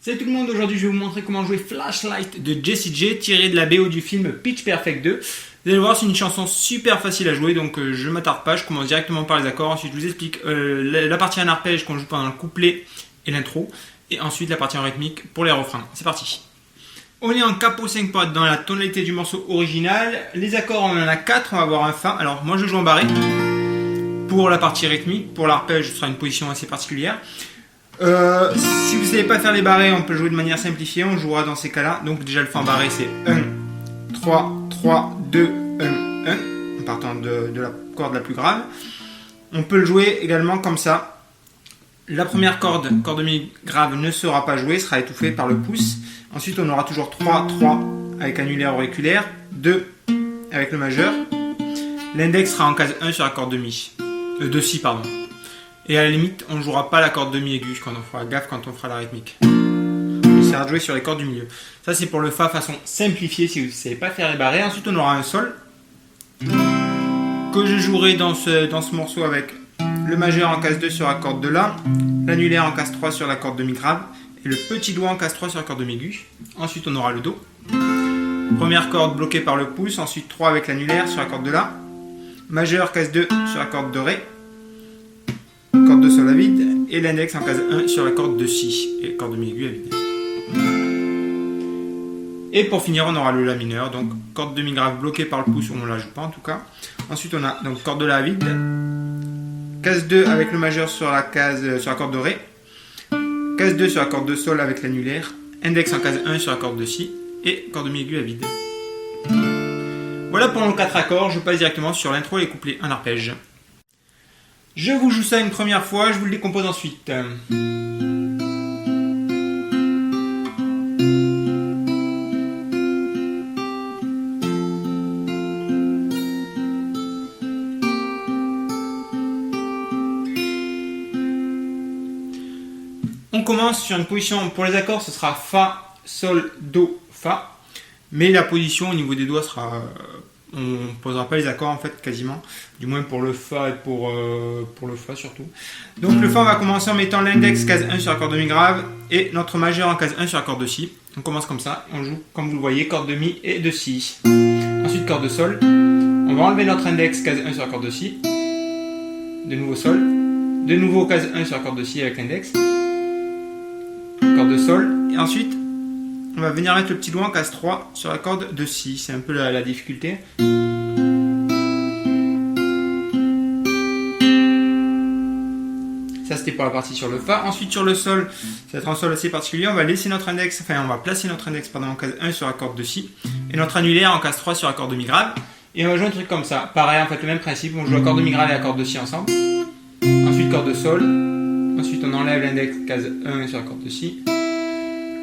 Salut tout le monde, aujourd'hui je vais vous montrer comment jouer Flashlight de Jessie J tiré de la BO du film Pitch Perfect 2. Vous allez voir, c'est une chanson super facile à jouer, donc je ne m'attarde pas, je commence directement par les accords. Ensuite je vous explique la partie en arpège qu'on joue pendant le couplet et l'intro, et ensuite la partie en rythmique pour les refrains. C'est parti. On est en capo 5 potes dans la tonalité du morceau original. Les accords, on en a 4, on va avoir un Fa. Alors moi je joue en barré pour la partie rythmique. Pour l'arpège, ce sera une position assez particulière. Si vous ne savez pas faire les barrés, on peut jouer de manière simplifiée, on jouera dans ces cas-là. Donc déjà le Fa en barré c'est 1, 3, 3, 2, 1, 1, en partant de la corde la plus grave. On peut le jouer également comme ça. La première corde mi grave, ne sera pas jouée, sera étouffée par le pouce. Ensuite on aura toujours 3, 3 avec annulaire auriculaire, 2 avec le majeur. L'index sera en case 1 sur la corde de mi, de si pardon. Et à la limite, on ne jouera pas la corde de mi aiguë quand on fera gaffe quand on fera la rythmique. On essaiera de jouer sur les cordes du milieu. Ça c'est pour le Fa façon simplifiée si vous ne savez pas faire les barrés. Ensuite on aura un Sol que je jouerai dans ce morceau avec le majeur en case 2 sur la corde de La, l'annulaire en case 3 sur la corde de mi grave et le petit doigt en case 3 sur la corde de mi aiguë. Ensuite on aura le Do. Première corde bloquée par le pouce, ensuite 3 avec l'annulaire sur la corde de La, majeur case 2 sur la corde de Ré, corde de Sol à vide et l'index en case 1 sur la corde de Si et corde de mi aiguë à vide. Et pour finir on aura le La mineur, donc corde de mi grave bloquée par le pouce, on ne la joue pas en tout cas. Ensuite on a donc corde de La à vide, case 2 avec le majeur sur la corde de Ré, case 2 sur la corde de Sol avec l'annulaire, index en case 1 sur la corde de Si et corde de mi aiguë à vide. Voilà pour nos 4 accords, je passe directement sur l'intro et les couplets en arpège. Je vous joue ça une première fois, je vous le décompose ensuite. On commence sur une position, pour les accords ce sera Fa, Sol, Do, Fa. Mais la position au niveau des doigts sera... on ne posera pas les accords en fait quasiment, du moins pour le Fa et pour le Fa surtout. Donc le Fa on va commencer en mettant l'index case 1 sur la corde de mi grave et notre majeur en case 1 sur la corde de Si. On commence comme ça, on joue comme vous le voyez corde de Mi et de Si. Ensuite corde de Sol, on va enlever notre index case 1 sur la corde de Si, de nouveau Sol, de nouveau case 1 sur la corde de Si avec l'index, corde de Sol et ensuite on va venir mettre le petit doigt en case 3 sur la corde de Si, c'est un peu la difficulté. Ça c'était pour la partie sur le Fa. Ensuite sur le Sol, ça va être un Sol assez particulier, on va laisser notre index, on va placer notre index en case 1 sur la corde de Si et notre annulaire en case 3 sur la corde de mi grave. Et on va jouer un truc comme ça, pareil en fait le même principe, on joue la corde de mi grave et la corde de Si ensemble. Ensuite corde de Sol, ensuite on enlève l'index case 1 sur la corde de Si,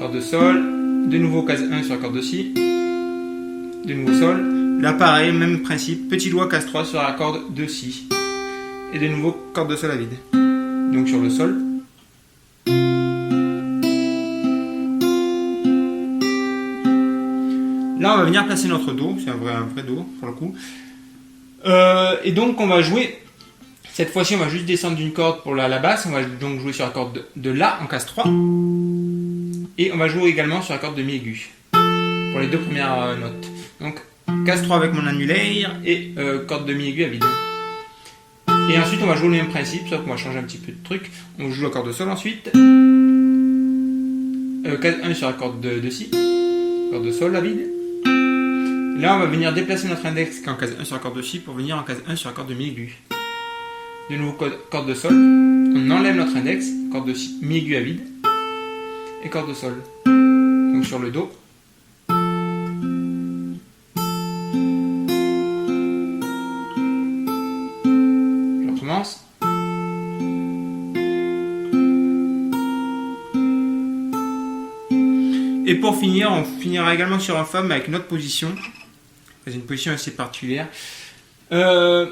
corde de Sol, de nouveau case 1 sur la corde de Si, de nouveau Sol, là pareil, même principe, petit doigt case 3 sur la corde de Si, et de nouveau corde de Sol à vide. Donc sur le Sol. Là on va venir placer notre Do, c'est un vrai Do pour le coup. Et donc on va jouer, cette fois-ci on va juste descendre d'une corde pour la basse, on va donc jouer sur la corde de La en case 3. Et on va jouer également sur la corde de Mi aiguë pour les deux premières notes. Donc case 3 avec mon annulaire et corde de Mi aiguë à vide. Et ensuite on va jouer le même principe, sauf qu'on va changer un petit peu de truc. On joue la corde de Sol ensuite. Case 1 sur la corde de Si. Corde de Sol à vide. Là on va venir déplacer notre index qui est en case 1 sur la corde de Si pour venir en case 1 sur la corde de Mi aiguë. De nouveau corde de Sol. On enlève notre index, corde de Si, Mi aiguë à vide. Et corde de Sol. Donc sur le Do. Je recommence. Et pour finir, on finira également sur un Fa mais avec une autre position. C'est une position assez particulière. On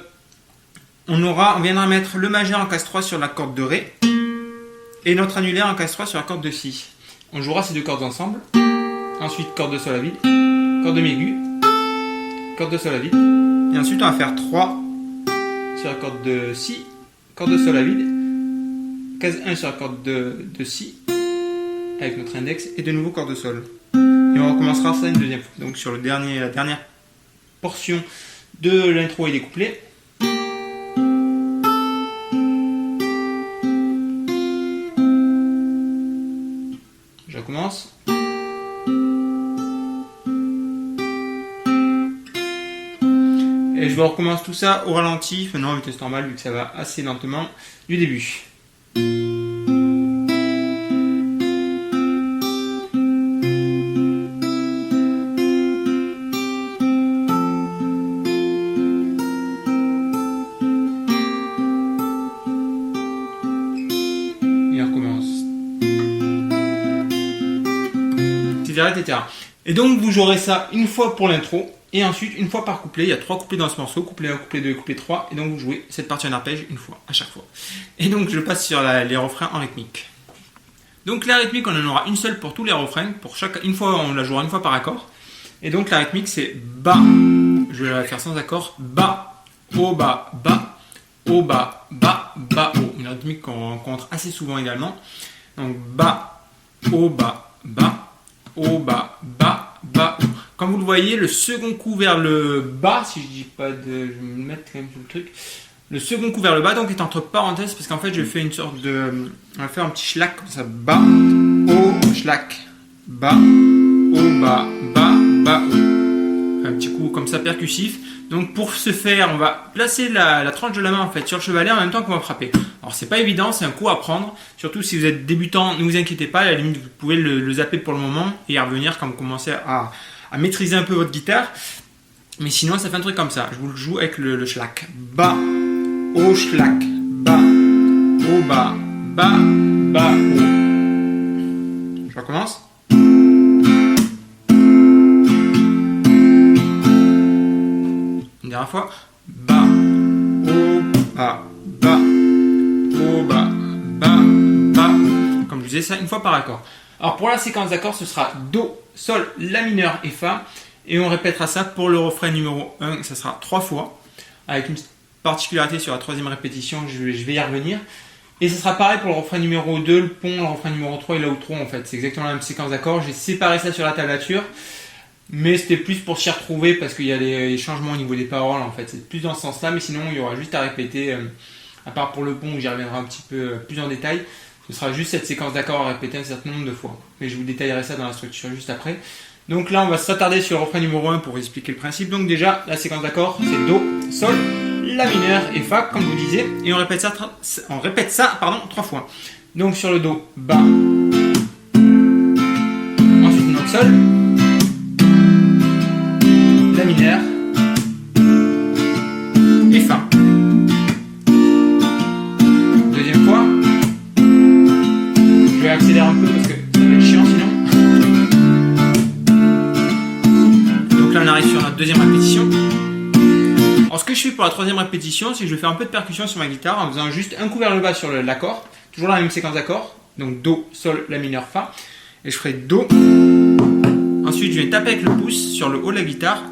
viendra mettre le majeur en case 3 sur la corde de Ré et notre annulaire en case 3 sur la corde de Si. On jouera ces deux cordes ensemble. Ensuite corde de Sol à vide, corde de Mi aiguë, corde de Sol à vide. Et ensuite on va faire 3 sur la corde de Si, corde de Sol à vide, case 1 sur la corde de Si, avec notre index et de nouveau corde de sol. Et on recommencera ça une deuxième fois. Donc sur la dernière portion de l'intro et des couplets. Je recommence. Et je recommence tout ça au ralenti, maintenant en vitesse normale vu que ça va assez lentement du début. Et on recommence. Etc. Et donc vous jouerez ça une fois pour l'intro. Et ensuite, une fois par couplet, il y a 3 couplets dans ce morceau, couplet 1, couplet 2, couplet 3, et donc vous jouez cette partie en arpège une fois, à chaque fois. Et donc je passe sur les refrains en rythmique. Donc la rythmique, on en aura une seule pour tous les refrains, une fois, on la jouera une fois par accord. Et donc la rythmique, c'est bas, je vais la faire sans accord, bas, haut, bas, bas, haut, bas, bas, bas, haut. Une rythmique qu'on rencontre assez souvent également. Donc bas, haut, bas, bas, haut, bas, bas, bas, haut. Comme vous le voyez, le second coup vers le bas, si je dis pas de... Je vais me mettre quand même sur le truc. Le second coup vers le bas, donc, est entre parenthèses, parce qu'en fait, je fais une sorte de... On va faire un petit schlack, comme ça. Bas, haut, schlack. Bas, haut, bas, bas, bas, haut. Un petit coup comme ça, percussif. Donc, pour ce faire, on va placer la tranche de la main, en fait, sur le chevalet en même temps qu'on va frapper. Alors, c'est pas évident, c'est un coup à prendre. Surtout si vous êtes débutant, ne vous inquiétez pas. À la limite, vous pouvez le zapper pour le moment et y revenir quand vous commencez à maîtriser un peu votre guitare, mais sinon ça fait un truc comme ça. Je vous le joue avec le schlack. Bas, haut, schlack, bas, haut, bas, bas, bas, haut. Je recommence. Une dernière fois. Bas, haut, bas, bas, haut, bas, bas, bas. Comme je disais, ça une fois par accord. Alors pour la séquence d'accords, ce sera Do, Sol, La mineur et Fa. Et on répétera ça pour le refrain numéro 1, ça sera 3 fois. Avec une particularité sur la troisième répétition, je vais y revenir. Et ce sera pareil pour le refrain numéro 2, le pont, le refrain numéro 3 et l'outro en fait. C'est exactement la même séquence d'accords. J'ai séparé ça sur la tablature. Mais c'était plus pour s'y retrouver parce qu'il y a des changements au niveau des paroles en fait. C'est plus dans ce sens-là, mais sinon il y aura juste à répéter, à part pour le pont où j'y reviendrai un petit peu plus en détail. Ce sera juste cette séquence d'accords à répéter un certain nombre de fois. Mais je vous détaillerai ça dans la structure juste après. Donc là, on va s'attarder sur le refrain numéro 1 pour expliquer le principe. Donc déjà, la séquence d'accords, c'est Do, Sol, La mineur et Fa, comme vous disiez. Et on répète ça 3 fois. Donc sur le Do, bas. Ensuite, note Sol. La mineur. Et Fa. Deuxième fois. Je vais accélérer un peu parce que ça va être chiant sinon. Donc là on arrive sur notre deuxième répétition. Alors ce que je fais pour la troisième répétition, c'est que je vais faire un peu de percussion sur ma guitare en faisant juste un coup vers le bas sur l'accord. Toujours la même séquence d'accords. Donc Do, Sol, La mineur, Fa. Et je ferai Do. Ensuite je vais taper avec le pouce sur le haut de la guitare.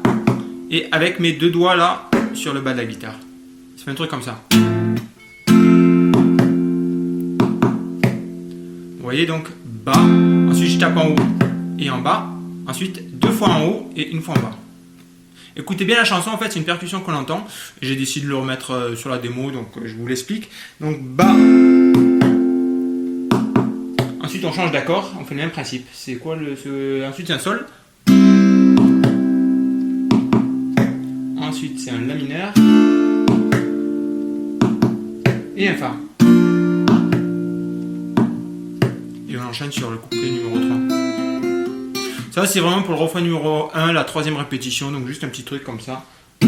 Et avec mes deux doigts là sur le bas de la guitare. Ça fait un truc comme ça. Vous voyez donc bas, ensuite je tape en haut et en bas, ensuite 2 fois en haut et 1 fois en bas. Écoutez bien la chanson, en fait c'est une percussion qu'on entend. J'ai décidé de le remettre sur la démo, donc je vous l'explique. Donc bas, ensuite on change d'accord, on fait le même principe. C'est quoi ensuite c'est un Sol. Ensuite c'est un La mineur et un Fa. Et on enchaîne sur le couplet numéro 3. Ça c'est vraiment pour le refrain numéro 1, la troisième répétition, donc juste un petit truc comme ça. Ça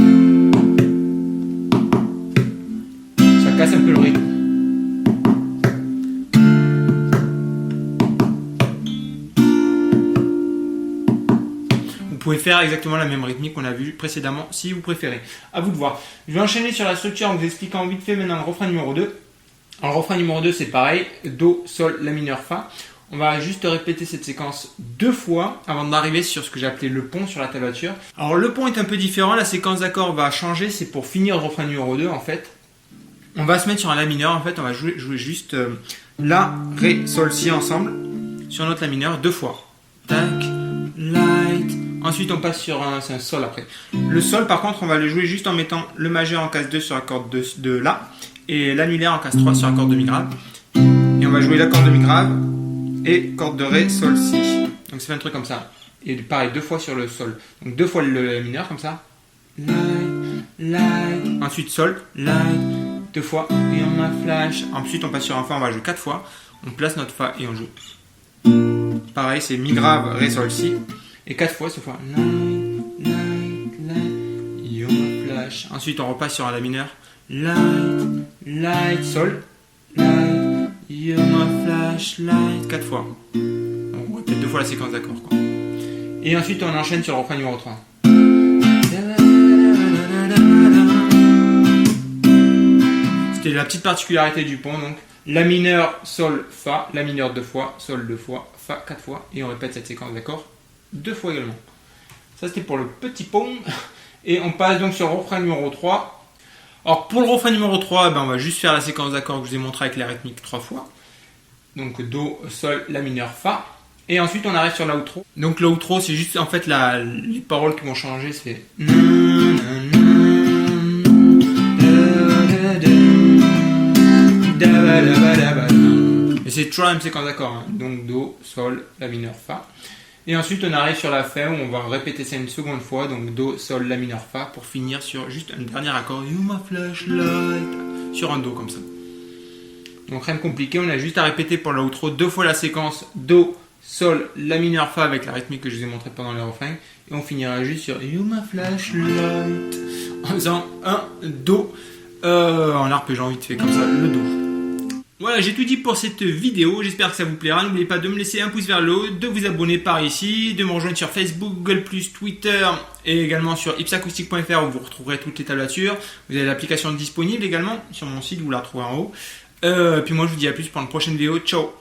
casse un peu le rythme. Vous pouvez faire exactement la même rythmique qu'on a vu précédemment si vous préférez. À vous de voir. Je vais enchaîner sur la structure en vous expliquant vite fait maintenant le refrain numéro 2. Alors le refrain numéro 2 c'est pareil, Do, Sol, La mineur, Fa. On va juste répéter cette séquence 2 fois avant d'arriver sur ce que j'ai appelé le pont sur la tablature. Alors le pont est un peu différent, la séquence d'accords va changer, c'est pour finir le refrain numéro 2 en fait. On va se mettre sur un La mineur en fait, on va jouer juste La, Ré, Sol, Si ensemble sur notre La mineur 2 fois. Tac, light. Ensuite on passe sur c'est un sol après. Le sol par contre on va le jouer juste en mettant le majeur en case 2 sur la corde de La et l'annulaire en case 3 sur la corde de Mi grave. Et on va jouer l'accord de Mi grave et corde de Ré, Sol, Si. Donc ça fait un truc comme ça. Et pareil 2 fois sur le sol. Donc 2 fois le La mineur comme ça. Light, light. Ensuite Sol, light. 2 fois et on a flash. Ensuite on passe sur un Fa, on va jouer 4 fois. On place notre Fa et on joue. Pareil c'est Mi grave, Ré, Sol, Si. Et 4 fois cette fois. Light, light, light. Et on a flash. Ensuite on repasse sur un La mineur. Light, light, Sol, light. Et on a flash, light. 4 fois. On répète 2 fois la séquence d'accords quoi. Et ensuite on enchaîne sur le refrain numéro 3. C'était la petite particularité du pont donc. La mineur, Sol, Fa, La mineur 2 fois, Sol 2 fois, Fa 4 fois. Et on répète cette séquence d'accords 2 fois également. Ça c'était pour le petit pont. Et on passe donc sur le refrain numéro 3. Alors pour le refrain numéro 3, on va juste faire la séquence d'accords que je vous ai montré avec la rythmique 3 fois. Donc Do, Sol, La mineur, Fa. Et ensuite on arrive sur l'outro. Donc l'outro c'est juste en fait les paroles qui vont changer. C'est et c'est toujours la même séquence d'accords. Hein. Donc Do, Sol, La mineur, Fa. Et ensuite on arrive sur la fin où on va répéter ça une seconde fois. Donc Do, Sol, La mineur, Fa pour finir sur juste un dernier accord. You my flashlight. Sur un Do comme ça. Donc rien de compliqué. On a juste à répéter pour l'outro 2 fois la séquence Do, Sol, La mineur, Fa avec la rythmique que je vous ai montré pendant le refrain. Et on finira juste sur You my flashlight en faisant un Do en arpégeant vite fait comme ça le Do. Voilà, j'ai tout dit pour cette vidéo, j'espère que ça vous plaira. N'oubliez pas de me laisser un pouce vers le haut, de vous abonner par ici, de me rejoindre sur Facebook, Google+, Twitter et également sur ipsacoustique.fr où vous retrouverez toutes les tablatures. Vous avez l'application disponible également sur mon site, vous la retrouvez en haut. Puis moi je vous dis à plus pour une prochaine vidéo, ciao.